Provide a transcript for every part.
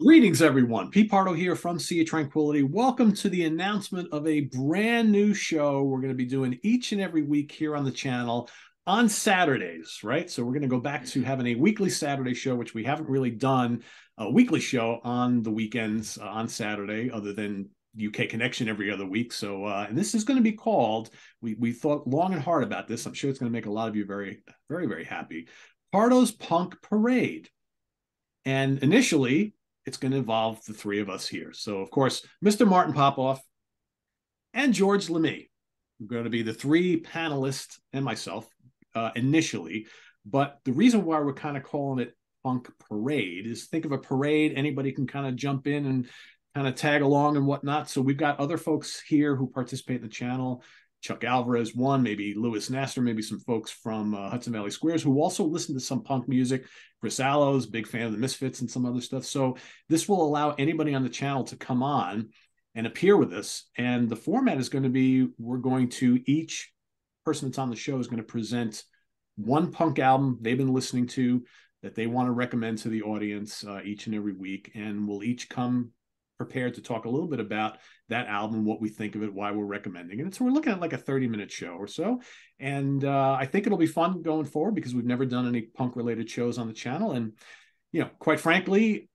Greetings, everyone. Pete Pardo here from Sea of Tranquility. Welcome to the announcement of a brand new show we're going to be doing each and every week here on the channel on Saturdays, right? So we're going to go back to having a weekly Saturday show, which we haven't really done a weekly show on the weekends on Saturday, other than UK Connection every other week. So, and this is going to be called, we thought long and hard about this. I'm sure it's going to make a lot of you very, very, very happy. Pardo's Punk Parade. And initially, it's going to involve the three of us here. So, of course, Mr. Martin Popoff and George Lamie are going to be the three panelists and myself initially. But the reason why we're kind of calling it Punk Parade is think of a parade. Anybody can kind of jump in and kind of tag along and whatnot. So we've got other folks here who participate in the channel. Chuck Alvarez, one, maybe Louis Nasser, maybe some folks from Hudson Valley Squares who also listen to some punk music. Chris Allos, big fan of the Misfits and some other stuff. So this will allow anybody on the channel to come on and appear with us. And the format is going to be, we're going to, each person that's on the show is going to present one punk album they've been listening to that they want to recommend to the audience each and every week. And we'll each come prepared to talk a little bit about that album, what we think of it, why we're recommending it. So we're looking at like a 30-minute show or so. And I think it'll be fun going forward because we've never done any punk related shows on the channel. And, you know, quite frankly,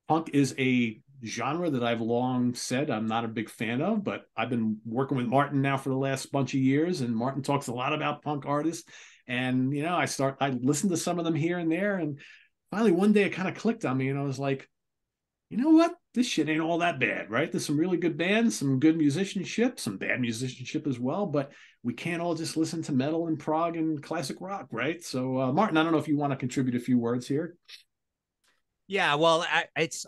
punk is a genre that I've long said I'm not a big fan of, but I've been working with Martin now for the last bunch of years. And Martin talks a lot about punk artists. And, you know, I listened to some of them here and there. And finally, one day it kind of clicked on me and I was like, you know what? This shit ain't all that bad, right? There's some really good bands, some good musicianship, some bad musicianship as well, but we can't all just listen to metal and prog and classic rock, right? So, Martin, I don't know if you want to contribute a few words here. Yeah, well,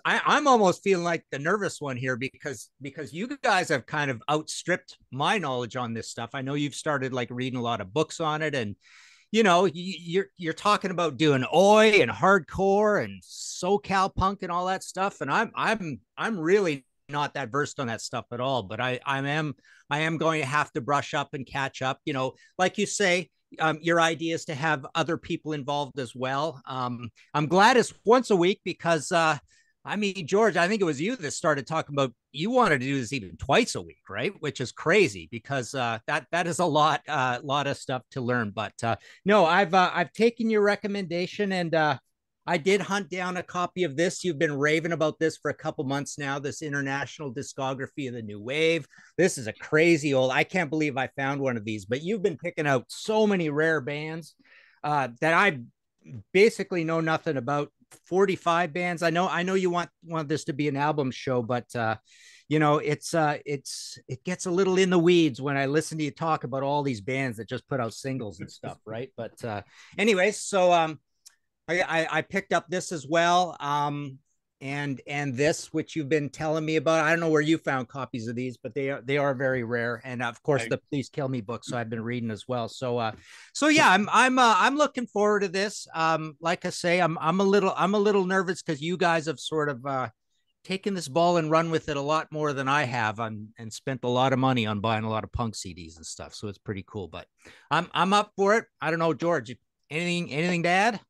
I'm almost feeling like the nervous one here because you guys have kind of outstripped my knowledge on this stuff. I know you've started like reading a lot of books on it, and you're talking about doing oi and hardcore and SoCal punk and all that stuff, and I'm really not that versed on that stuff at all. But I am going to have to brush up and catch up. Like you say, your idea is to have other people involved as well. I'm glad it's once a week because I mean, George, I think it was you that started talking about you wanted to do this even twice a week, right? Which is crazy because that is a lot of stuff to learn. But no, I've taken your recommendation and I did hunt down a copy of this. You've been raving about this for a couple months now. This international discography of the new wave. This is a crazy old. I can't believe I found one of these. But you've been picking out so many rare bands that I basically know nothing about. 45 bands. I know you want this to be an album show, but it gets a little in the weeds when I listen to you talk about all these bands that just put out singles and stuff, right? But anyways, so I picked up this as well. And this, which you've been telling me about. I don't know where you found copies of these, but they are very rare. And of course, the Please Kill Me book. So I've been reading as well. So yeah, I'm looking forward to this. Like I say, I'm a little nervous because you guys have sort of taken this ball and run with it a lot more than I have, and spent a lot of money on buying a lot of punk CDs and stuff. So it's pretty cool. But I'm up for it. I don't know, George. Anything to add?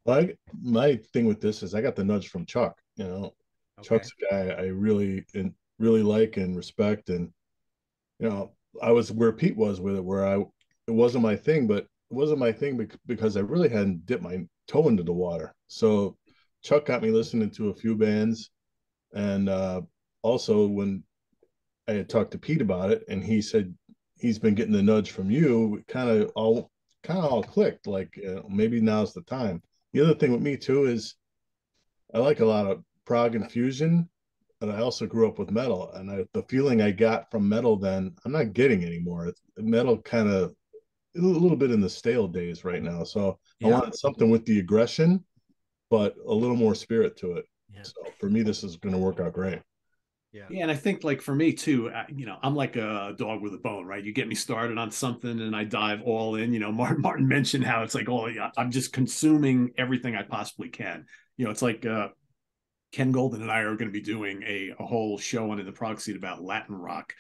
Well, my thing with this is I got the nudge from Chuck. Okay. Chuck's a guy I really like and respect, and I was where Pete was with it, it wasn't my thing, but it wasn't my thing because I really hadn't dipped my toe into the water. So Chuck got me listening to a few bands, and also when I had talked to Pete about it, and he said he's been getting the nudge from you, it kind of all clicked. Like maybe now's the time. The other thing with me too is I like a lot of prog and fusion, but I also grew up with metal, and the feeling I got from metal then I'm not getting anymore. Metal kind of a little bit in the stale days right now. So I Yeah. wanted something with the aggression, but a little more spirit to it. Yeah. So for me, this is going to work out great. Yeah. Yeah, and I think like for me too, I'm like a dog with a bone, right? You get me started on something and I dive all in. Martin mentioned how it's like, oh, yeah, I'm just consuming everything I possibly can. It's like Ken Golden and I are going to be doing a whole show on In the Prog Seat about Latin rock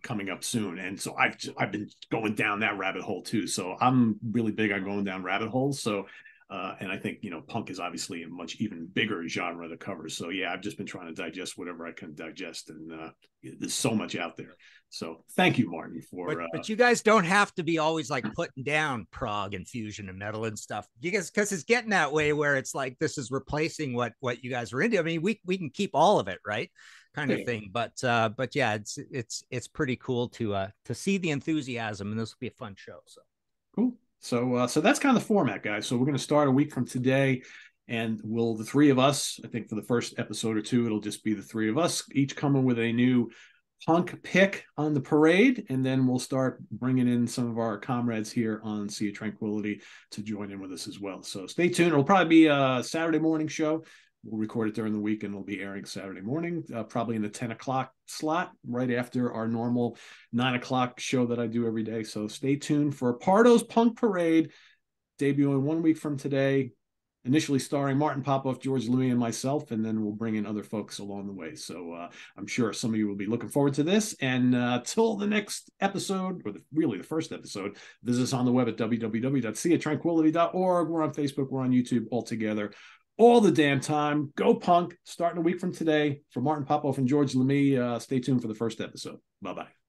coming up soon, and so I've been going down that rabbit hole too. So I'm really big on going down rabbit holes. So And I think, punk is obviously a much even bigger genre to cover. So yeah, I've just been trying to digest whatever I can digest, and there's so much out there. So thank you, Martin, for. But you guys don't have to be always like putting down prog and fusion and metal and stuff, because it's getting that way where it's like this is replacing what you guys were into. I mean, we can keep all of it, right? Kind of thing. But yeah, it's pretty cool to see the enthusiasm, and this will be a fun show. So cool. So that's kind of the format, guys. So we're going to start a week from today, and the three of us, I think for the first episode or two, it'll just be the three of us, each coming with a new punk pick on the parade, and then we'll start bringing in some of our comrades here on Sea of Tranquility to join in with us as well. So stay tuned. It'll probably be a Saturday morning show. We'll record it during the week, and it'll be airing Saturday morning, probably in the 10 o'clock slot, right after our normal 9 o'clock show that I do every day. So stay tuned for Pardo's Punk Parade, debuting 1 week from today, initially starring Martin Popoff, George Lamie, and myself, and then we'll bring in other folks along the way. So I'm sure some of you will be looking forward to this. And till the next episode, or really the first episode, visit us on the web at www.seatranquility.org. We're on Facebook, we're on YouTube, all together, all the damn time. Go punk, starting a week from today. For Martin Popoff and George Lamie, stay tuned for the first episode. Bye-bye.